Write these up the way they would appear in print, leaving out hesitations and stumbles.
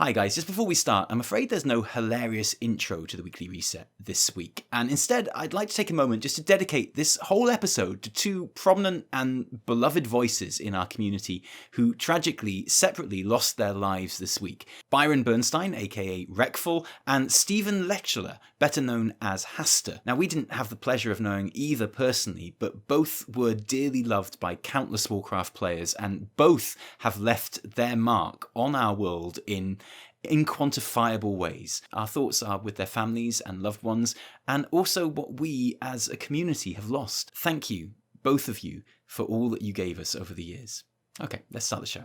Hi guys, just before we start, I'm afraid there's no hilarious intro to the weekly reset this week, and instead I'd like to take a moment just to dedicate this whole episode to two prominent and beloved voices in our community who tragically, separately lost their lives this week. Byron Bernstein, aka Wreckful, and Stephen Lecturer, better known as Haster. Now we didn't have the pleasure of knowing either personally, but both were dearly loved by countless Warcraft players, and both have left their mark on our world in inquantifiable ways. Our thoughts are with their families and loved ones, and also what we as a community have lost. Thank you, both of you, for all that you gave us over the years. Okay, let's start the show.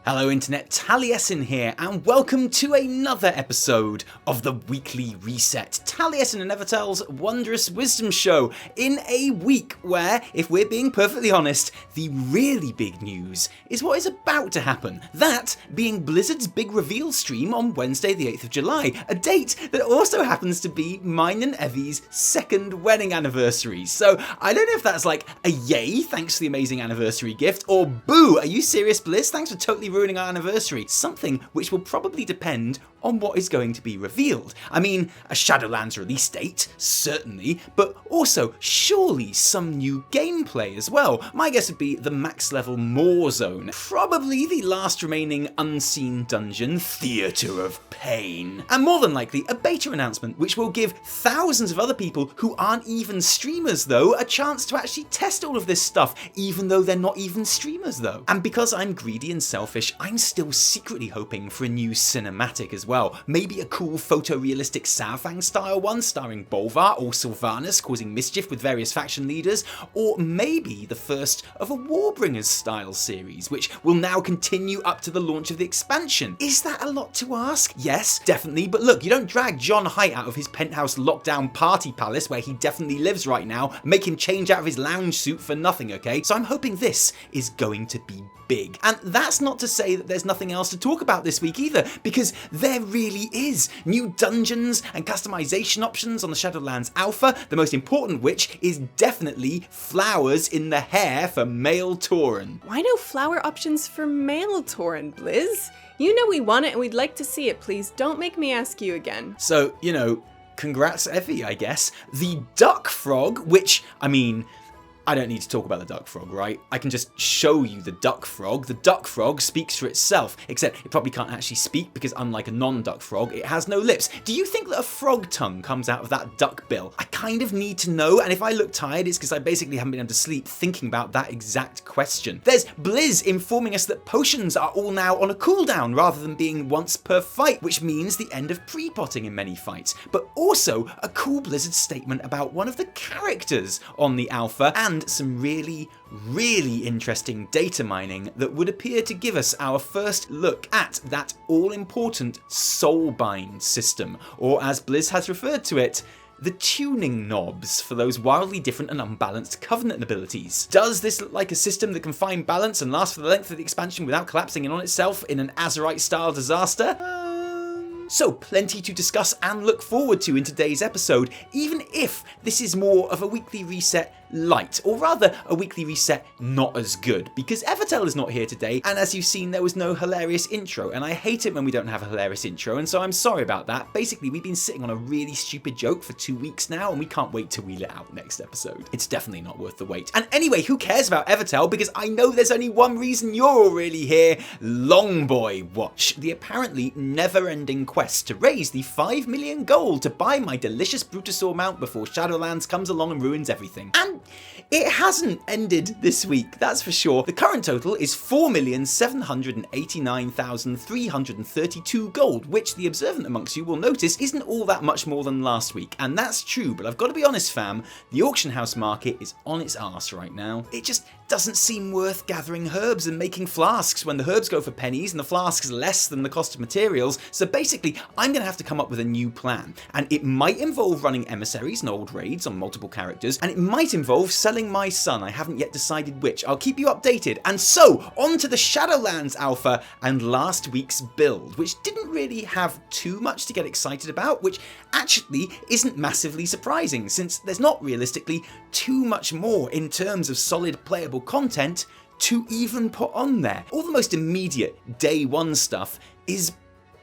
Hello Internet, Taliesin here, and welcome to another episode of the Weekly Reset, Taliesin and Evitel's wondrous wisdom show, in a week where, if we're being perfectly honest, the really big news is what is about to happen. That being Blizzard's big reveal stream on Wednesday the 8th of July, a date that also happens to be mine and Evie's second wedding anniversary. So I don't know if that's like a yay, thanks for the amazing anniversary gift, or boo, are you serious Blizz? Thanks for totally ruining our anniversary. Something which will probably depend on what is going to be revealed. I mean, a Shadowlands release date, certainly, but also surely some new gameplay as well. My guess would be the Max-level Maw zone, probably the last remaining unseen dungeon, Theatre of Pain, and more than likely a beta announcement which will give thousands of other people who aren't even streamers though a chance to actually test all of this stuff, even though they're not even streamers though. And because I'm greedy and selfish, I'm still secretly hoping for a new cinematic as well. Maybe a cool photorealistic Saurfang style one starring Bolvar or Sylvanas causing mischief with various faction leaders, or maybe the first of a Warbringers style series which will now continue up to the launch of the expansion. Is that a lot to ask? Yes, definitely, but look, you don't drag HIght out of his penthouse lockdown party palace where he definitely lives right now, make him change out of his lounge suit for nothing, okay? So I'm hoping this is going to be big. And that's not to say that there's nothing else to talk about this week either, because there really is. New dungeons and customization options on the Shadowlands Alpha, the most important which is definitely flowers in the hair for male Tauren. Why no flower options for male Tauren, Blizz? You know we want it and we'd like to see it, please don't make me ask you again. So, you know, congrats Evie, I guess. The duck frog, which, I mean, I don't need to talk about the duck frog, right? I can just show you the duck frog. The duck frog speaks for itself, except it probably can't actually speak because unlike a non-duck frog, it has no lips. Do you think that a frog tongue comes out of that duck bill? I kind of need to know, and if I look tired, it's because I basically haven't been able to sleep thinking about that exact question. There's Blizz informing us that potions are all now on a cooldown rather than being once per fight, which means the end of pre-potting in many fights. But also a cool Blizzard statement about one of the characters on the alpha, and some really interesting data mining that would appear to give us our first look at that all-important Soulbind system, or as Blizz has referred to it, the tuning knobs for those wildly different and unbalanced Covenant abilities. Does this look like a system that can find balance and last for the length of the expansion without collapsing in on itself in an Azerite-style disaster? So plenty to discuss and look forward to in today's episode, even if this is more of a weekly reset light, or rather a weekly reset not as good, because Evitel is not here today, and as you've seen there was no hilarious intro, and I hate it when we don't have a hilarious intro, and so I'm sorry about that. Basically we've been sitting on a really stupid joke for 2 weeks now, and we can't wait to wheel it out next episode. It's definitely not worth the wait. And anyway, who cares about Evitel, because I know there's only one reason you're all really here: Longboy Watch, the apparently never-ending quest to raise the 5 million gold to buy my delicious Brutosaur mount before Shadowlands comes along and ruins everything. And it hasn't ended this week, that's for sure. The current total is 4,789,332 gold, which the observant amongst you will notice isn't all that much more than last week. And that's true, but I've got to be honest fam, the auction house market is on its arse right now. It just doesn't seem worth gathering herbs and making flasks when the herbs go for pennies and the flasks less than the cost of materials. So basically, I'm going to have to come up with a new plan. And it might involve running emissaries and old raids on multiple characters, and it might involve selling my son. I haven't yet decided which. I'll keep you updated. And so, on to the Shadowlands Alpha and last week's build, which didn't really have too much to get excited about, which actually isn't massively surprising, since there's not realistically too much more in terms of solid playable content to even put on there. All the most immediate day one stuff is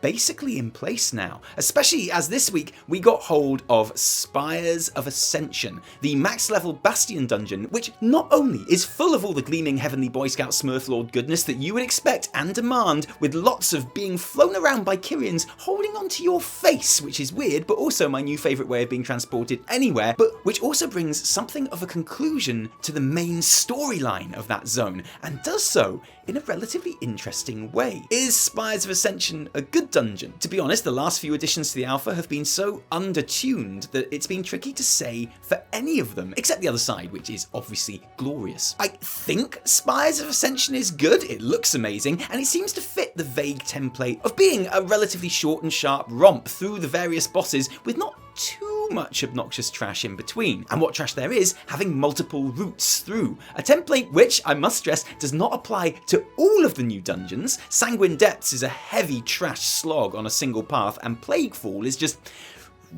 basically in place now, especially as this week we got hold of Spires of Ascension, the max-level Bastion dungeon, which not only is full of all the gleaming heavenly Boy Scout Smurflord goodness that you would expect and demand, with lots of being flown around by Kyrians holding onto your face, which is weird, but also my new favourite way of being transported anywhere, but which also brings something of a conclusion to the main storyline of that zone, and does so in a relatively interesting way. Is Spires of Ascension a good dungeon? To be honest, the last few additions to the alpha have been so undertuned that it's been tricky to say for any of them, except the other side, which is obviously glorious. I think Spires of Ascension is good, it looks amazing, and it seems to fit the vague template of being a relatively short and sharp romp through the various bosses with not too much obnoxious trash in between, and what trash there is having multiple routes through. A template which, I must stress, does not apply to all of the new dungeons. Sanguine Depths is a heavy trash slog on a single path, and Plaguefall is just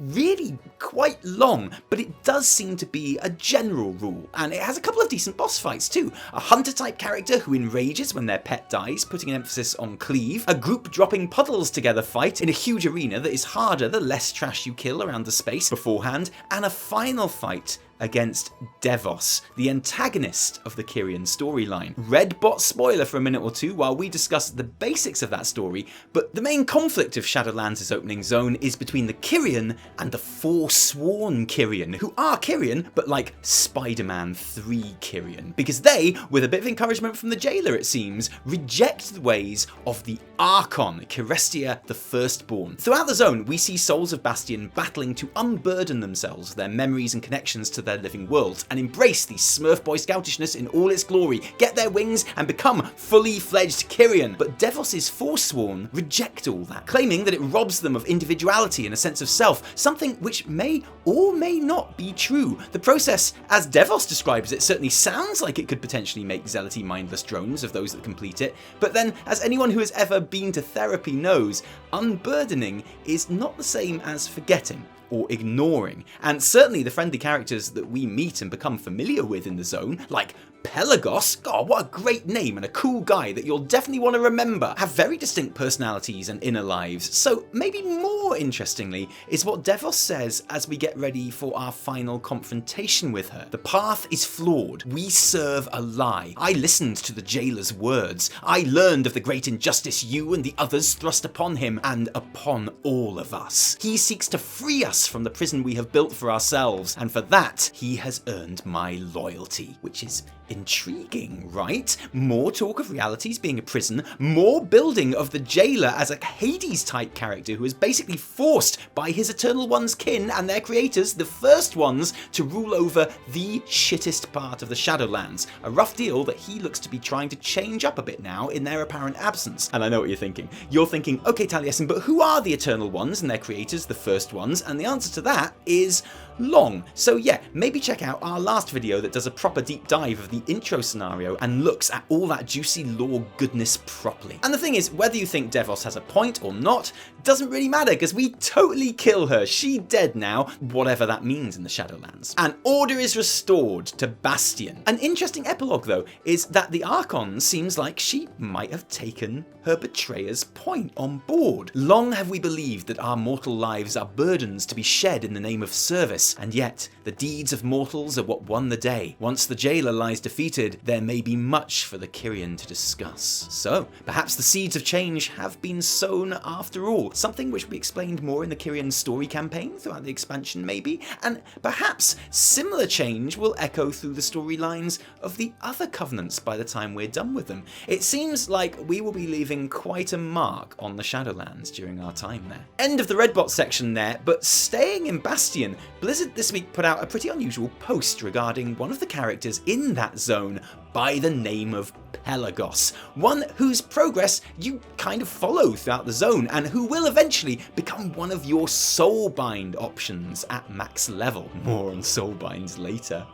really quite long, but it does seem to be a general rule, and it has a couple of decent boss fights too. A hunter type character who enrages when their pet dies, putting an emphasis on cleave, a group dropping puddles together fight in a huge arena that is harder the less trash you kill around the space beforehand, and a final fight against Devos, the antagonist of the Kyrian storyline. Red bot spoiler for a minute or two while we discuss the basics of that story, but the main conflict of Shadowlands' opening zone is between the Kyrian and the Forsworn Kyrian, who are Kyrian, but like Spider-Man 3 Kyrian, because they, with a bit of encouragement from the jailer it seems, reject the ways of the Archon, Kirestia the Firstborn. Throughout the zone, we see souls of Bastion battling to unburden themselves of their memories and connections to their living worlds, and embrace the Smurf Boy Scoutishness in all its glory, get their wings and become fully fledged Kyrian. But Devos' Forsworn reject all that, claiming that it robs them of individuality and a sense of self, something which may or may not be true. The process, as Devos describes it, certainly sounds like it could potentially make zealoty mindless drones of those that complete it, but then, as anyone who has ever been to therapy knows, unburdening is not the same as forgetting or ignoring, and certainly the friendly characters that we meet and become familiar with in the zone, like Pelagos, God, what a great name and a cool guy that you'll definitely want to remember, have very distinct personalities and inner lives. So maybe more interestingly is what Devos says as we get ready for our final confrontation with her. The path is flawed. We serve a lie. I listened to the jailer's words. I learned of the great injustice you and the others thrust upon him and upon all of us. He seeks to free us from the prison we have built for ourselves, and for that he has earned my loyalty, which is intriguing, right? More talk of realities being a prison, more building of the jailer as a Hades type character who is basically forced by his Eternal One's kin and their creators, the First Ones, to rule over the shittest part of the Shadowlands. A rough deal that he looks to be trying to change up a bit now in their apparent absence. And I know what you're thinking. You're thinking, okay Taliesin, but who are the Eternal Ones and their creators, the First Ones? And the answer to that is long. So yeah, maybe check out our last video that does a proper deep dive of the intro scenario and looks at all that juicy lore goodness properly. And the thing is, whether you think Devos has a point or not, doesn't really matter, because we totally kill her. She dead now, whatever that means in the Shadowlands. And order is restored to Bastion. An interesting epilogue though is that the Archon seems like she might have taken her betrayer's point on board. Long have we believed that our mortal lives are burdens to be shed in the name of service, and yet the deeds of mortals are what won the day. Once the jailer lies defeated, there may be much for the Kyrian to discuss. So perhaps the seeds of change have been sown after all, something which we explained more in the Kyrian story campaign throughout the expansion maybe, and perhaps similar change will echo through the storylines of the other covenants by the time we're done with them. It seems like we will be leaving quite a mark on the Shadowlands during our time there. End of the Redbot section there, but staying in Bastion, Blizzard this week put out a pretty unusual post regarding one of the characters in that zone by the name of Pelagos, one whose progress you kind of follow throughout the zone and who will eventually become one of your Soulbind options at max level. More on Soulbinds later.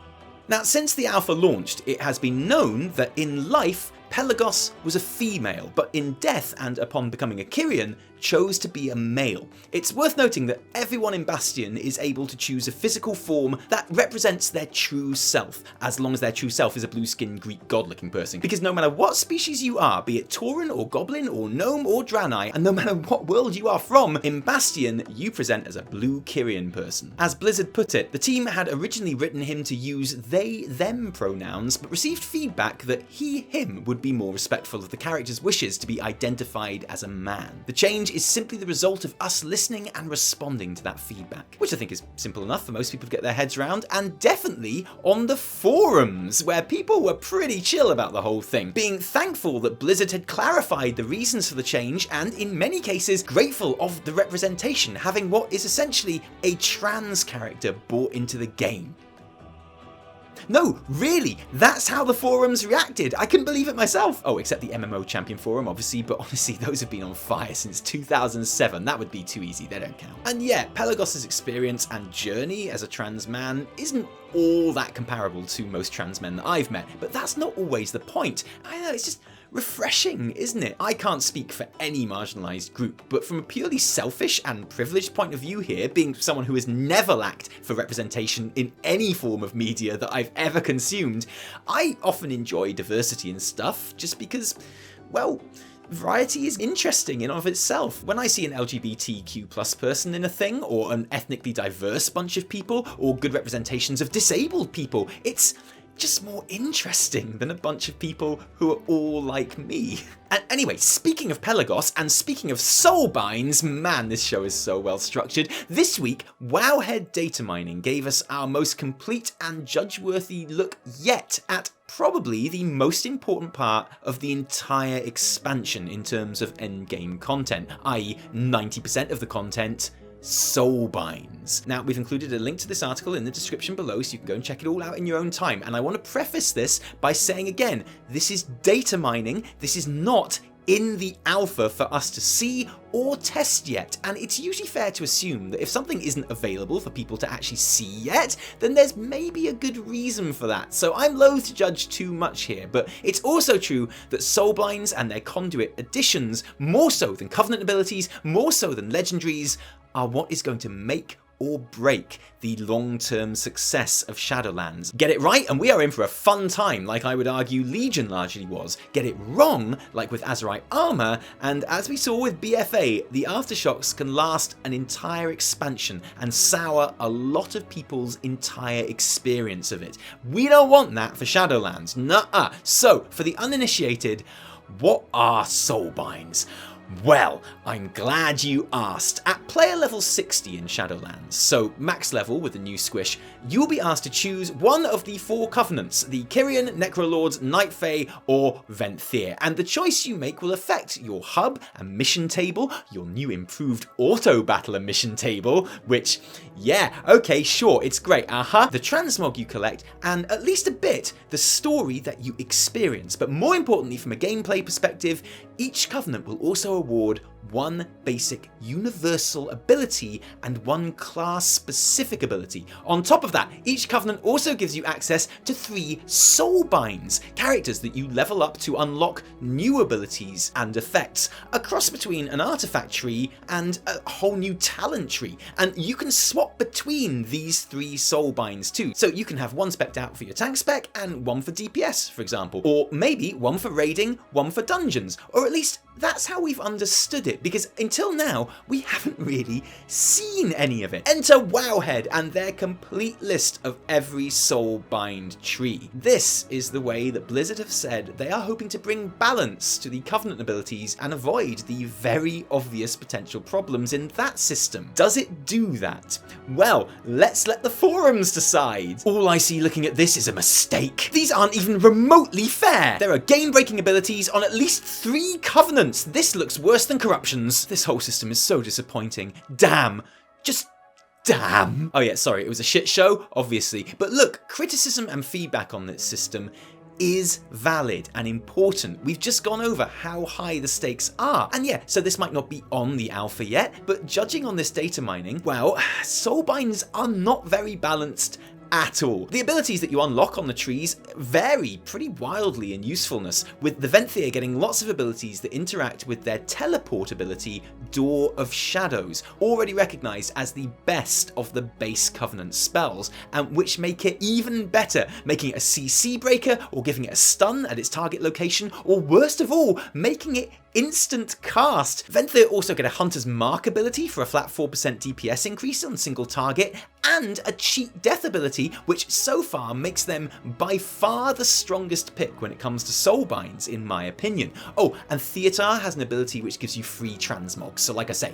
Now, since the alpha launched, it has been known that in life, Pelagos was a female, but in death and upon becoming a Kyrian, chose to be a male. It's worth noting that everyone in Bastion is able to choose a physical form that represents their true self, as long as their true self is a blue-skinned Greek god-looking person. Because no matter what species you are, be it Tauren or Goblin or Gnome or Draenei, and no matter what world you are from, in Bastion you present as a blue Kyrian person. As Blizzard put it, the team had originally written him to use they-them pronouns, but received feedback that he-him would be more respectful of the character's wishes to be identified as a man. The change is simply the result of us listening and responding to that feedback, which I think is simple enough for most people to get their heads around, and definitely on the forums, where people were pretty chill about the whole thing, being thankful that Blizzard had clarified the reasons for the change, and in many cases grateful of the representation, having what is essentially a trans character brought into the game. No, really, that's how the forums reacted. I couldn't believe it myself. Oh, except the MMO Champion forum, obviously, but honestly, those have been on fire since 2007. That would be too easy, they don't count. And yeah, Pelagos's experience and journey as a trans man isn't all that comparable to most trans men that I've met, but that's not always the point. I know, it's just refreshing, isn't it? I can't speak for any marginalised group, but from a purely selfish and privileged point of view here, being someone who has never lacked for representation in any form of media that I've ever consumed, I often enjoy diversity and stuff just because, well, variety is interesting in and of itself. When I see an LGBTQ+ person in a thing, or an ethnically diverse bunch of people, or good representations of disabled people, it's just more interesting than a bunch of people who are all like me. And anyway, speaking of Pelagos and speaking of Soulbinds, man, this show is so well structured. This week, Wowhead data mining gave us our most complete and judge-worthy look yet at probably the most important part of the entire expansion in terms of endgame content, i.e. 90% of the content, Soulbinds. Now, we've included a link to this article in the description below so you can go and check it all out in your own time, and I want to preface this by saying again, this is data mining, this is not in the alpha for us to see or test yet, and it's usually fair to assume that if something isn't available for people to actually see yet, then there's maybe a good reason for that, so I'm loath to judge too much here, but it's also true that Soulbinds and their Conduit additions, more so than Covenant abilities, more so than legendaries, are what is going to make or break the long-term success of Shadowlands. Get it right and we are in for a fun time, like I would argue Legion largely was. Get it wrong, like with Azerite Armor, and as we saw with BFA, the aftershocks can last an entire expansion and sour a lot of people's entire experience of it. We don't want that for Shadowlands, nuh-uh. So, for the uninitiated, what are Soulbinds? Well, I'm glad you asked. At player level 60 in Shadowlands, so max level with the new squish, you'll be asked to choose one of the 4 covenants, the Kyrian, Necrolords, Night Fae, or Venthyr, and the choice you make will affect your hub and mission table, your new improved auto-battler mission table, which, yeah, okay, sure, it's great, the transmog you collect, and at least a bit, the story that you experience. But more importantly, from a gameplay perspective, each covenant will also award 1 basic universal ability and 1 class specific ability. On top of that, each covenant also gives you access to 3 Soulbinds, characters that you level up to unlock new abilities and effects, a cross between an artifact tree and a whole new talent tree, and you can swap between these 3 Soulbinds too, so you can have 1 spec'd out for your tank spec and 1 for DPS, for example, or maybe 1 for raiding, 1 for dungeons, or at least that's how we've understood it, because until now, we haven't really seen any of it. Enter Wowhead and their complete list of every Soulbind tree. This is the way that Blizzard have said they are hoping to bring balance to the Covenant abilities and avoid the very obvious potential problems in that system. Does it do that? Well, let's let the forums decide. All I see looking at this is a mistake. These aren't even remotely fair. There are game-breaking abilities on at least 3 covenants. This looks worse than corruptions. This whole system is so disappointing. Damn. Just damn. Oh yeah, sorry, it was a shit show, obviously. But look, criticism and feedback on this system is valid and important. We've just gone over how high the stakes are. And yeah, so this might not be on the alpha yet, but judging on this data mining, well, Soulbinds are not very balanced at all. The abilities that you unlock on the trees vary pretty wildly in usefulness, with the Venthyr getting lots of abilities that interact with their teleport ability, Door of Shadows, already recognised as the best of the base Covenant spells, and which make it even better, making it a CC breaker or giving it a stun at its target location, or worst of all, making it instant cast. Venthyr also get a Hunter's Mark ability for a flat 4% DPS increase on single target, and a cheat death ability, which so far makes them by far the strongest pick when it comes to Soulbinds, in my opinion. Oh, and Theatar has an ability which gives you free transmog, so like I say,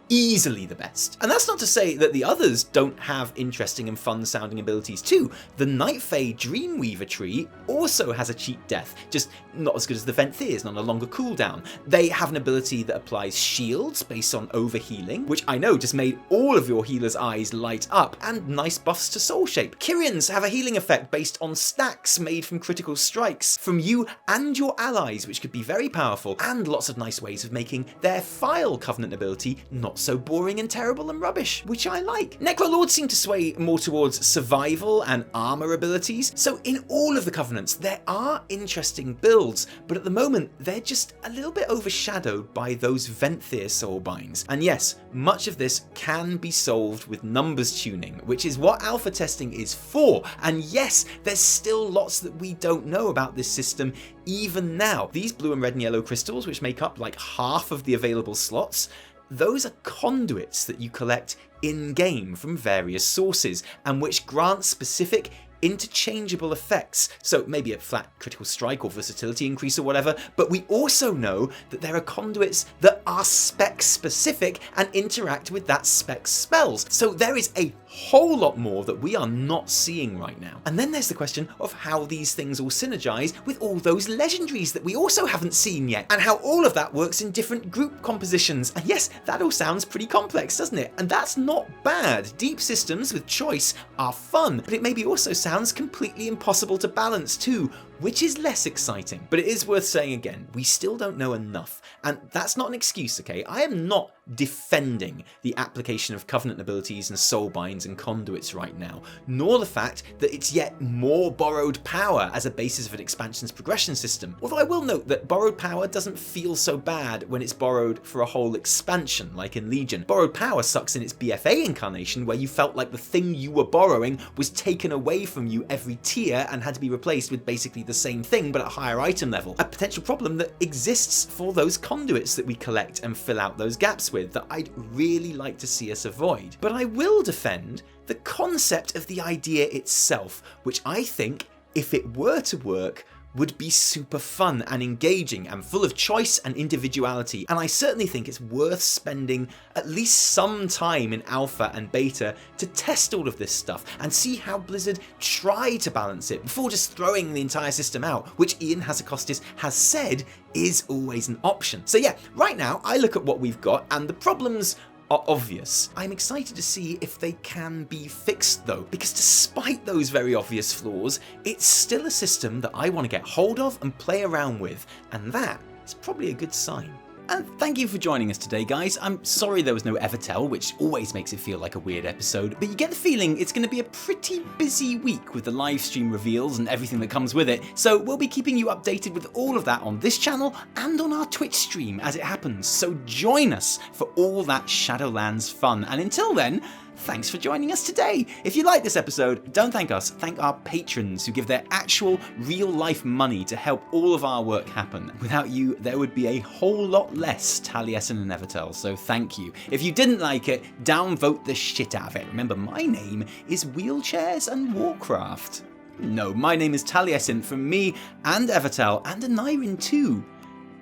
easily the best. And that's not to say that the others don't have interesting and fun sounding abilities too. The Night Fae Dreamweaver tree also has a cheat death, just not as good as the Venthyr's, on a longer cooldown. They have an ability that applies shields based on overhealing, which I know just made all of your healers' eyes light up, and nice buffs to soul shape. Kyrians have a healing effect based on stacks made from critical strikes from you and your allies, which could be very powerful, and lots of nice ways of making their File Covenant ability not so boring and terrible and rubbish, which I like. Necrolords seem to sway more towards survival and armor abilities, so in all of the Covenants there are interesting builds, but at the moment they're just a little bit overshadowed by those Venthyr Soulbinds. And yes, much of this can be solved with numbers tuning, which is what alpha testing is for, and yes, there's still lots that we don't know about this system even now. These blue and red and yellow crystals, which make up like half of the available slots, those are conduits that you collect in-game from various sources, and which grant specific interchangeable effects, so maybe a flat critical strike or versatility increase or whatever, but we also know that there are conduits that are spec specific and interact with that spec spells, so there is a whole lot more that we are not seeing right now. And then there's the question of how these things all synergize with all those legendaries that we also haven't seen yet, and how all of that works in different group compositions. And yes, that all sounds pretty complex, doesn't it? And that's not bad. Deep systems with choice are fun, but it maybe also sounds completely impossible to balance too, which is less exciting. But it is worth saying again, we still don't know enough, and that's not an excuse, okay? I am not defending the application of Covenant abilities and Soulbinds and Conduits right now, nor the fact that it's yet more borrowed power as a basis of an expansion's progression system. Although I will note that borrowed power doesn't feel so bad when it's borrowed for a whole expansion, like in Legion. Borrowed power sucks in its BFA incarnation, where you felt like the thing you were borrowing was taken away from you every tier and had to be replaced with basically the same thing but at a higher item level. A potential problem that exists for those conduits that we collect and fill out those gaps with that I'd really like to see us avoid. But I will defend the concept of the idea itself, which I think, if it were to work, would be super fun and engaging and full of choice and individuality, and I certainly think it's worth spending at least some time in alpha and beta to test all of this stuff and see how Blizzard try to balance it before just throwing the entire system out, which Ian Hazzikostas has said is always an option. So yeah, right now I look at what we've got and the problems are obvious. I'm excited to see if they can be fixed though, because despite those very obvious flaws, it's still a system that I want to get hold of and play around with, and that is probably a good sign. And thank you for joining us today, guys. I'm sorry there was no Evitel, which always makes it feel like a weird episode, but you get the feeling it's going to be a pretty busy week with the live stream reveals and everything that comes with it, so we'll be keeping you updated with all of that on this channel and on our Twitch stream as it happens, so join us for all that Shadowlands fun. And until then, thanks for joining us today. If you like this episode, don't thank us, thank our patrons who give their actual real-life money to help all of our work happen. Without you, there would be a whole lot less Taliesin and Evitel, so thank you. If you didn't like it, downvote the shit out of it. Remember, my name is Wheelchairs and Warcraft. No, my name is Taliesin from me and Evitel, and Anirin too.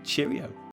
Cheerio.